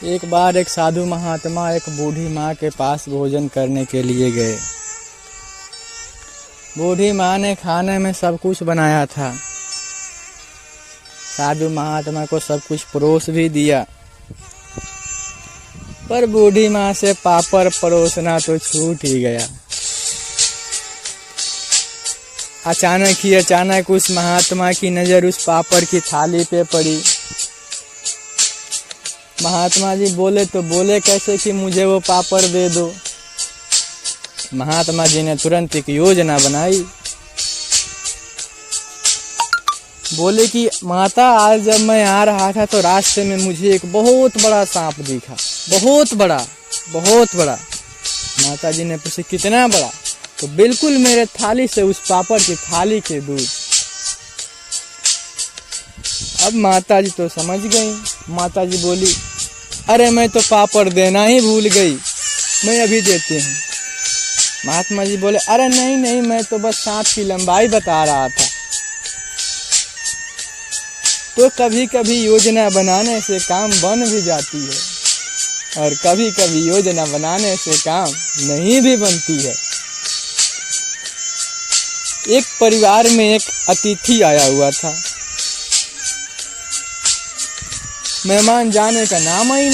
एक बार एक साधु महात्मा एक बूढ़ी माँ के पास भोजन करने के लिए गए। बूढ़ी माँ ने खाने में सब कुछ बनाया था। साधु महात्मा को सब कुछ परोस भी दिया, पर बूढ़ी माँ से पापड़ परोसना तो छूट ही गया। अचानक उस महात्मा की नजर उस पापड़ की थाली पे पड़ी। महात्मा जी बोले तो बोले कैसे कि मुझे वो पापड़ दे दो। महात्मा जी ने तुरंत एक योजना बनाई। बोले कि माता, आज जब मैं आ रहा था तो रास्ते में मुझे एक बहुत बड़ा सांप दिखा, बहुत बड़ा। माता जी ने पूछा कितना बड़ा? तो बिल्कुल मेरे थाली से उस पापड़ की थाली के दूर। अब माता जी तो समझ गई। माता जी बोली, अरे मैं तो पापड़ देना ही भूल गई, मैं अभी देती हूँ। महात्मा जी बोले, अरे नहीं, मैं तो बस सांप की लंबाई बता रहा था। तो कभी कभी योजना बनाने से काम बन भी जाती है और कभी कभी योजना बनाने से काम नहीं भी बनती है। एक परिवार में एक अतिथि आया हुआ था। मेहमान जाने का नाम ही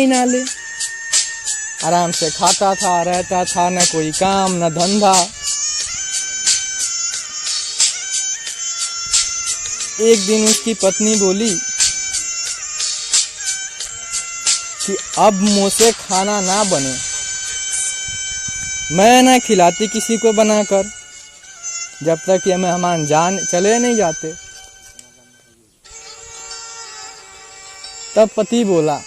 ना ले। आराम से खाता था, रहता था, न कोई काम न धंधा। एक दिन उसकी पत्नी बोली कि अब मुझसे खाना ना बने, मैं ना खिलाती किसी को बनाकर जब तक ये मेहमान चले नहीं जाते। तब पति बोला,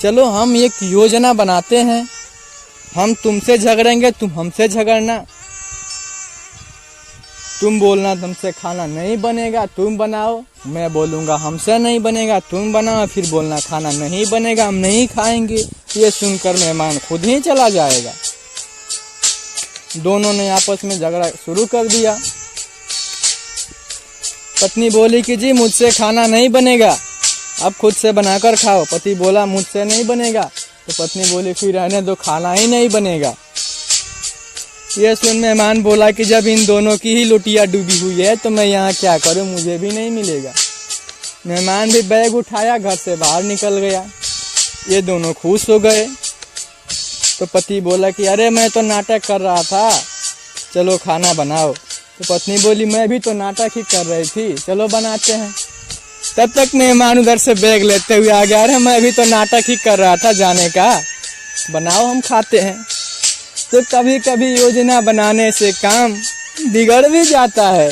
चलो हम एक योजना बनाते हैं, हम तुमसे झगड़ेंगे, तुम हमसे झगड़ना। तुम बोलना तुमसे खाना नहीं बनेगा, तुम बनाओ। मैं बोलूँगा हमसे नहीं बनेगा, तुम बनाओ। फिर बोलना खाना नहीं बनेगा, हम नहीं खाएंगे। ये सुनकर मेहमान खुद ही चला जाएगा। दोनों ने आपस में झगड़ा शुरू कर दिया। पत्नी बोली कि जी मुझसे खाना नहीं बनेगा, अब खुद से बनाकर खाओ। पति बोला मुझसे नहीं बनेगा। तो पत्नी बोली फिर रहने दो, खाना ही नहीं बनेगा। ये सुन मेहमान बोला कि जब इन दोनों की ही लुटिया डूबी हुई है तो मैं यहाँ क्या करूँ, मुझे भी नहीं मिलेगा। मेहमान भी बैग उठाया, घर से बाहर निकल गया। ये दोनों खुश हो गए। तो पति बोला कि अरे मैं तो नाटक कर रहा था, चलो खाना बनाओ। तो पत्नी बोली मैं भी तो नाटक ही कर रही थी, चलो बनाते हैं। तब तक मेहमान उधर से बैग लेते हुए आ गया, अरे मैं भी तो नाटक ही कर रहा था जाने का, बनाओ हम खाते हैं। तो कभी कभी योजना बनाने से काम बिगड़ भी जाता है।